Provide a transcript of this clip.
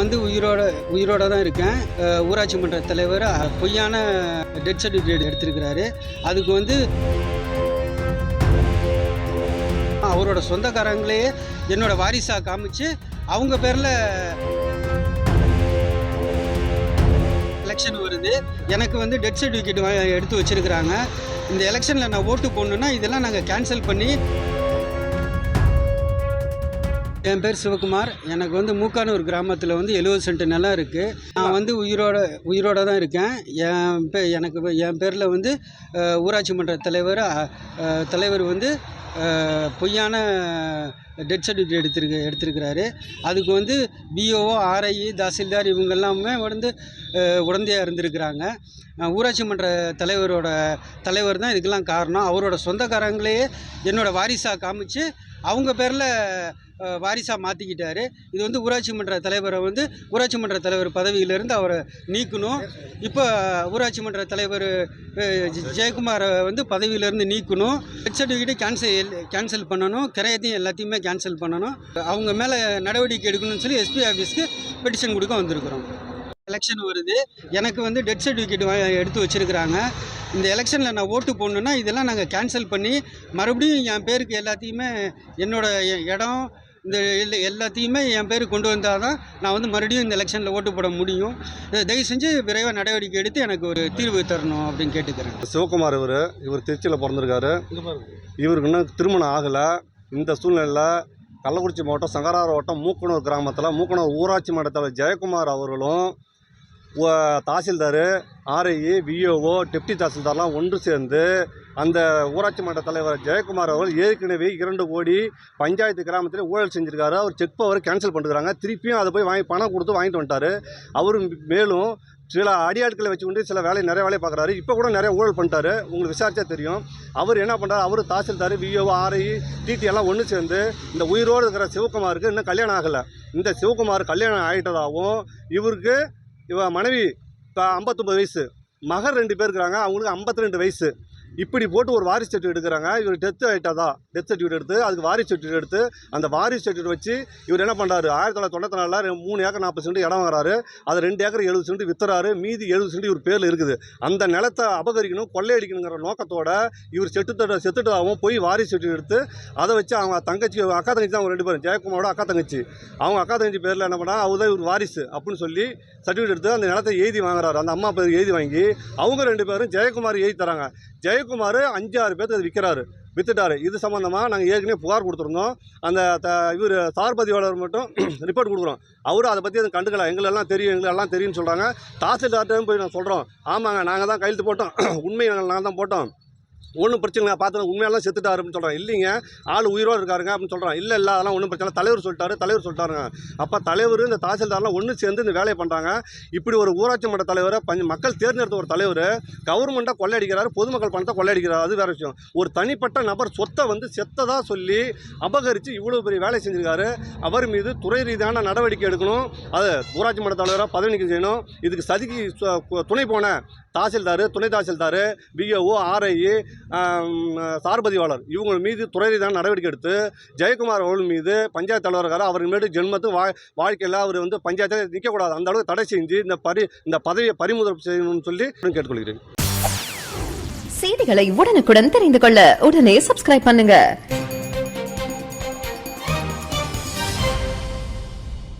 வந்து உயிரோட தான் இருக்கேன். ஊராட்சி மன்ற தலைவர் பொய்யான டெத் சர்டிஃபிகேட் எடுத்திருக்கிறாரு. அதுக்கு வந்து அவரோட சொந்தக்காரங்களே என்னோட வாரிசாக காமிச்சு அவங்க பேரில் எலெக்ஷன் வருது. எனக்கு வந்து டெத் சர்டிஃபிகேட் எடுத்து வச்சுருக்கிறாங்க. இந்த எலெக்ஷனில் நான் ஓட்டு போடணுன்னா இதெல்லாம் நாங்கள் கேன்சல் பண்ணி. என் பேர் சிவகுமார். எனக்கு வந்து மூக்கானூர் கிராமத்தில் வந்து 70 சென்ட் நிலம் இருக்குது. நான் வந்து உயிரோட தான் இருக்கேன். என் பேரில் வந்து ஊராட்சி மன்ற தலைவர் வந்து பொய்யான டெத் சர்டிஃபிகேட் எடுத்திருக்கிறாரு. அதுக்கு வந்து பிஓஓ, ஆர்ஐ, தாசில்தார் இவங்கெல்லாமே வந்து உடந்தையாக இருந்திருக்கிறாங்க. ஊராட்சி மன்ற தலைவர் தான் இதுக்கெல்லாம் காரணம். அவரோட சொந்தக்காரங்களே என்னோட வாரிசாக காமிச்சு அவங்க பேரில் வாரிசாக மாற்றிக்கிட்டாரு. இது வந்து ஊராட்சி மன்ற தலைவர் பதவியிலேருந்து அவரை நீக்கணும். இப்போ ஊராட்சி மன்ற தலைவர் ஜெயக்குமாரை வந்து பதவியிலேருந்து நீக்கணும். டெத் சர்டிஃபிகேட்டை கேன்சல் பண்ணணும். கிரயத்தையும் எல்லாத்தையுமே கேன்சல் பண்ணணும். அவங்க மேலே நடவடிக்கை எடுக்கணும்னு சொல்லி எஸ்பி ஆஃபீஸ்க்கு பெட்டிஷன் கொடுக்க வந்திருக்கிறோம். எலெக்ஷன் வருது. எனக்கு வந்து டெத் சர்டிஃபிகேட் எடுத்து வச்சுருக்கிறாங்க. இந்த எலெக்ஷனில் நான் ஓட்டு போடணுன்னா இதெல்லாம் நாங்கள் கேன்சல் பண்ணி மறுபடியும் என் பேருக்கு எல்லாத்தையுமே என்னோட இடம் இந்த எல்லாத்தையுமே என் பேருக்கு கொண்டு வந்தால் தான் நான் வந்து மறுபடியும் இந்த எலெக்ஷனில் ஓட்டு போட முடியும். தயவு செஞ்சு விரைவாக நடவடிக்கை எடுத்து எனக்கு ஒரு தீர்வு தரணும் அப்படின்னு கேட்டுக்கிறேன். சிவகுமார் இவர் திருச்சியில் பிறந்திருக்காரு. இவருக்கு இன்னும் திருமணம் ஆகலை. இந்த சூழ்நிலையில் கள்ளக்குறிச்சி மாவட்டம் சங்கரார் வட்டம் மூக்கனூர் கிராமத்தில் மூக்கனூர் ஊராட்சி மன்ற தலைவர் ஜெயக்குமார் அவர்களும் தாசில்தார், ஆர்ஐ, விஓஓ, டெப்டி தாசில்தார்லாம் ஒன்று சேர்ந்து அந்த ஊராட்சி மன்ற தலைவர் ஜெயக்குமார் அவர்கள் ஏற்கனவே 2 கோடி பஞ்சாயத்து கிராமத்தில் ஊழல் செஞ்சுருக்காரு. அவர் செக் பவர் கேன்சல் பண்ணிருக்காங்க. திருப்பியும் அதை போய் பணம் கொடுத்து வாங்கிட்டு வந்துட்டார். அவர் மேலும் சில அடியாட்களை வச்சுக்கொண்டு நிறைய வேலையை பார்க்குறாரு. இப்போ கூட நிறைய ஊழல் பண்ணிட்டாரு. உங்களுக்கு விசாரிச்சா தெரியும். அவர் என்ன பண்ணுறாரு, அவர் தாசில்தார், விஓஓ, ஆர்ஐ, டிடி எல்லாம் ஒன்று சேர்ந்து இந்த உயிரோடு இருக்கிற சிவகுமாருக்கு இன்னும் கல்யாணம் ஆகலை. இந்த சிவகுமார் கல்யாணம் ஆகிட்டதாகவும் இவ மனைவி 59 வயசு, மகர் 2 பேர் இருக்கிறாங்க, அவங்களுக்கு 52 வயசு. இப்படி போட்டு ஒரு வாரிசு சர்டிஃபிகேட் எடுக்கிறாங்க. இவர் டெத் சர்டிஃபிகேட் எடுத்து அதுக்கு வாரிசு சர்டிஃபிகேட் எடுத்து அந்த வாரிசு சர்டிஃபிகேட் வச்சு இவர் என்ன பண்ணுறாரு, 1994 3 ஏக்கர் 40 சென்ட் இடம் வாங்குறாரு. அது 2 ஏக்கர் 70 சென்ட் வித்துறாரு. மீதி 70 சென்ட் இவர் பேரில் இருக்குது. அந்த நிலத்தை அபகரிக்கணும், கொள்ளையடிக்கணுங்கிற நோக்கத்தோட இவர் செத்துட்டதாகவும் போய் வாரிசு சர்டிஃபிகேட் எடுத்து அதை வச்சு அவங்க அக்கா தங்கச்சி தான், அவங்க 2 பேரும், ஜெயக்குமாரோட அக்கா தங்கச்சி பேரில் என்ன பண்ணால் அவர் தான் இவர் வாரிசு அப்படின்னு சொல்லி சர்டிஃபிகேட் எடுத்து அந்த நிலத்தை எழுதி வாங்குறாரு. அந்த அம்மா பேர் எழுதி வாங்கி அவங்க 2 பேரும் ஜெயக்குமார் எழுதி தராங்க. ஜெயக்குமார் 5-6 பேருக்கு அது வித்துட்டாரு. இது சம்மந்தமாக நாங்கள் ஏற்கனவே புகார் கொடுத்துருந்தோம். அந்த இவர் சார் பதிவாளர் மட்டும் ரிப்போர்ட் கொடுக்குறோம். அவரும் அதை பற்றி அது கண்டுக்கல. எங்களெல்லாம் தெரியும்னு சொல்கிறாங்க. தாசில்தார்ட்டும் போய் நான் சொல்கிறோம், ஆமாங்க நாங்கள் தான் கையெழுத்து போட்டோம், உண்மை நாங்கள் தான் போட்டோம், ஒன்றும் பிரச்சனை இல்லை, பார்த்து உண்மையெல்லாம் செத்துட்டாரு அப்படின்னு சொல்கிறாங்க. இல்லைங்க ஆள் உயிரோடு இருக்காருங்க அப்படின்னு சொல்கிறாங்க. இல்லை அதெல்லாம் ஒன்றும் பிரச்சனை, தலைவர் சொல்லிட்டாருங்க. அப்போ தலைவர் இந்த தாசில்தார்லாம் ஒன்று சேர்ந்து இந்த வேலையை பண்ணுறாங்க. இப்படி ஒரு ஊராட்சி மன்ற தலைவரை மக்கள் தேர்ந்தெடுத்த ஒரு தலைவர் கவர்மெண்ட்டாக கொள்ளையடிக்கிறாரு, பொதுமக்கள் பணத்தை கொள்ளையடிக்கிறார். அது வேறு விஷயம். ஒரு தனிப்பட்ட நபர் சொத்தை வந்து செத்ததாக சொல்லி அபகரித்து இவ்வளோ பெரிய வேலை செஞ்சுருக்காரு. அவர் மீது துறை ரீதியான நடவடிக்கை எடுக்கணும். அது ஊராட்சி மன்ற தலைவராக பதவி நீக்கம் செய்யணும். இதுக்கு சதிக்கு துணை போன தாசில்தார், துணை தாசில்தார், பிஓஓ, ஆர்ஐ, சார்பதிவாளர் இவங்க மீது துறை ரீதியான நடவடிக்கை எடுத்து ஜெயக்குமார் அவர்கள் மீது பஞ்சாயத்து தலைவர்கார அவர் மீது ஜென்மத்து வாழ்க்கையில் அவர் வந்து பஞ்சாயத்தில் நிற்கக்கூடாது, அந்த அளவுக்கு தடை செஞ்சு இந்த பதவியை பறிமுதல் செய்யணும்னு சொல்லி கேட்டுக்கொள்கிறேன். செய்திகளை உடனுக்குடன் தெரிந்து கொள்ள உடனே சப்ஸ்கிரைப் பண்ணுங்க.